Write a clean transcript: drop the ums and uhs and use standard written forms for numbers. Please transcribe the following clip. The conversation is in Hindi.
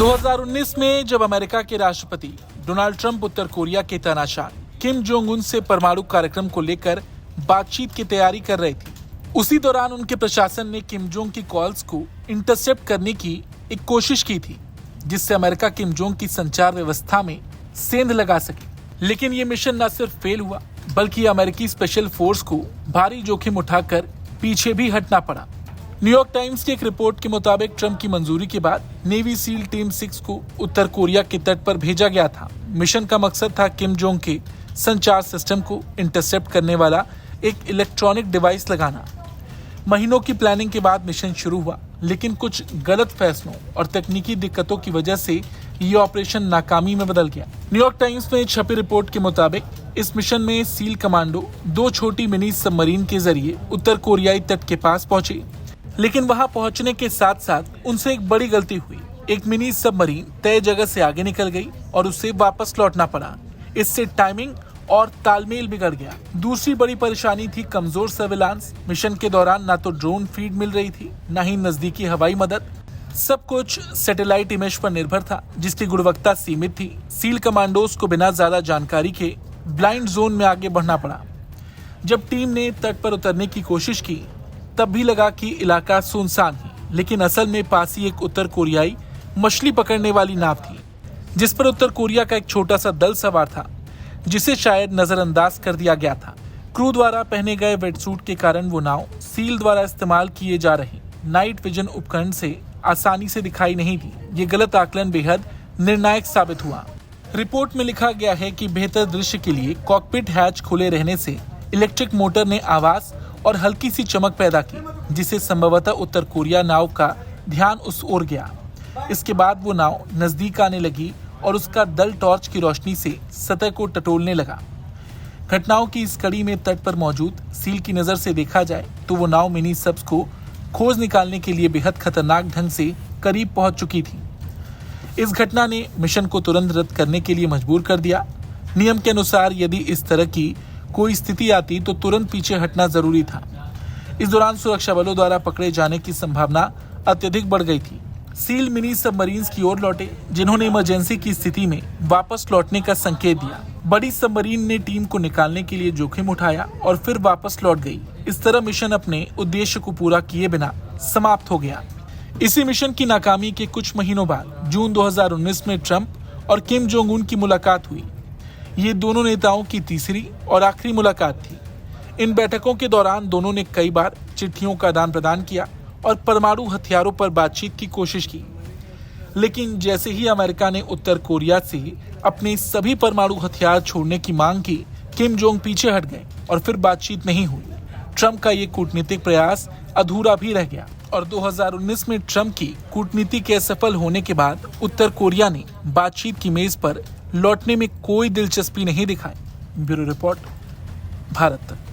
2019 में जब अमेरिका के राष्ट्रपति डोनाल्ड ट्रंप उत्तर कोरिया के तानाशाह किम जोंग उन से परमाणु कार्यक्रम को लेकर बातचीत की तैयारी कर रही थी, उसी दौरान उनके प्रशासन ने किम जोंग की कॉल्स को इंटरसेप्ट करने की एक कोशिश की थी, जिससे अमेरिका किम जोंग की संचार व्यवस्था में सेंध लगा सके। लेकिन ये मिशन न सिर्फ फेल हुआ, बल्कि अमेरिकी स्पेशल फोर्स को भारी जोखिम उठाकर पीछे भी हटना पड़ा। न्यूयॉर्क टाइम्स की एक रिपोर्ट के मुताबिक ट्रंप की मंजूरी के बाद नेवी सील टीम 6 को उत्तर कोरिया के तट पर भेजा गया था। मिशन का मकसद था किम जोंग के संचार सिस्टम को इंटरसेप्ट करने वाला एक इलेक्ट्रॉनिक डिवाइस लगाना। महीनों की प्लानिंग के बाद मिशन शुरू हुआ, लेकिन कुछ गलत फैसलों और तकनीकी दिक्कतों की वजह से ये ऑपरेशन नाकामी में बदल गया। न्यूयॉर्क टाइम्स में छपी रिपोर्ट के मुताबिक इस मिशन में सील कमांडो 2 छोटी मिनी सबमरीन के जरिए उत्तर कोरियाई तट के पास पहुंचे, लेकिन वहां पहुंचने के साथ साथ उनसे एक बड़ी गलती हुई। एक मिनी सबमरीन तय जगह से आगे निकल गई और उसे वापस लौटना पड़ा। इससे टाइमिंग और तालमेल बिगड़ गया। दूसरी बड़ी परेशानी थी कमजोर सर्विलांस। मिशन के दौरान ना तो ड्रोन फीड मिल रही थी, न ही नजदीकी हवाई मदद। सब कुछ सैटेलाइट इमेज पर निर्भर था, जिसकी गुणवत्ता सीमित थी। सील कमांडोज को बिना ज्यादा जानकारी के ब्लाइंड जोन में आगे बढ़ना पड़ा। जब टीम ने तट पर उतरने की कोशिश की, तब भी लगा कि इलाका सुनसान है, लेकिन असल में पास ही एक उत्तर कोरियाई मछली पकड़ने वाली नाव थी, जिस पर उत्तर कोरिया का एक छोटा सा दल सवार था, जिसे शायद नजरअंदाज कर दिया गया था। क्रू द्वारा पहने गए वेटसूट के कारण वो नाव सील द्वारा इस्तेमाल किए जा रहे नाइट विजन उपकरण से आसानी से दिखाई नहीं दी। ये गलत आकलन बेहद निर्णायक साबित हुआ। रिपोर्ट में लिखा गया है कि बेहतर दृश्य के लिए कॉकपिट हैच खुले रहने से इलेक्ट्रिक मोटर ने आवाज और हल्की सी चमक पैदा की, जिससे संभवतः उत्तर कोरिया नाव का ध्यान उस ओर गया। इसके बाद वो नाव नजदीक आने लगी और उसका दल टॉर्च की रोशनी से सतह को टटोलने लगा। घटनाओं की इस कड़ी में तट पर मौजूद सील की नजर से देखा जाए तो वो नाव मिनी सब्स को खोज निकालने के लिए बेहद खतरनाक ढंग से करीब पहुंच चुकी थी। इस घटना ने मिशन को तुरंत रद्द करने के लिए मजबूर कर दिया। नियम के अनुसार यदि इस तरह की कोई स्थिति आती तो तुरंत पीछे हटना जरूरी था। इस दौरान सुरक्षा बलों द्वारा पकड़े जाने की संभावना अत्यधिक बढ़ गई थी। सील मिनी सबमरीन्स की ओर लौटे, जिन्होंने इमरजेंसी की स्थिति में वापस लौटने का संकेत दिया। बड़ी सबमरीन ने टीम को निकालने के लिए जोखिम उठाया और फिर वापस लौट गई। इस तरह मिशन अपने उद्देश्य को पूरा किए बिना समाप्त हो गया। इसी मिशन की नाकामी के कुछ महीनों बाद जून 2019 में ट्रंप और किम जोंग उन की मुलाकात हुई। ये दोनों नेताओं की तीसरी और आखिरी मुलाकात थी। इन बैठकों के दौरान दोनों ने कई बार चिट्ठियों का आदान प्रदान किया और परमाणु हथियारों पर बातचीत की कोशिश की। लेकिन जैसे ही अमेरिका ने उत्तर कोरिया से अपने सभी परमाणु हथियार छोड़ने की मांग की, किम जोंग पीछे हट गए और फिर बातचीत नहीं हुई। ट्रंप का ये कूटनीतिक प्रयास अधूरा भी रह गया और 2019 में ट्रंप की कूटनीति के असफल होने के बाद उत्तर कोरिया ने बातचीत की मेज पर लौटने में कोई दिलचस्पी नहीं दिखाई। ब्यूरो रिपोर्ट, भारत तक।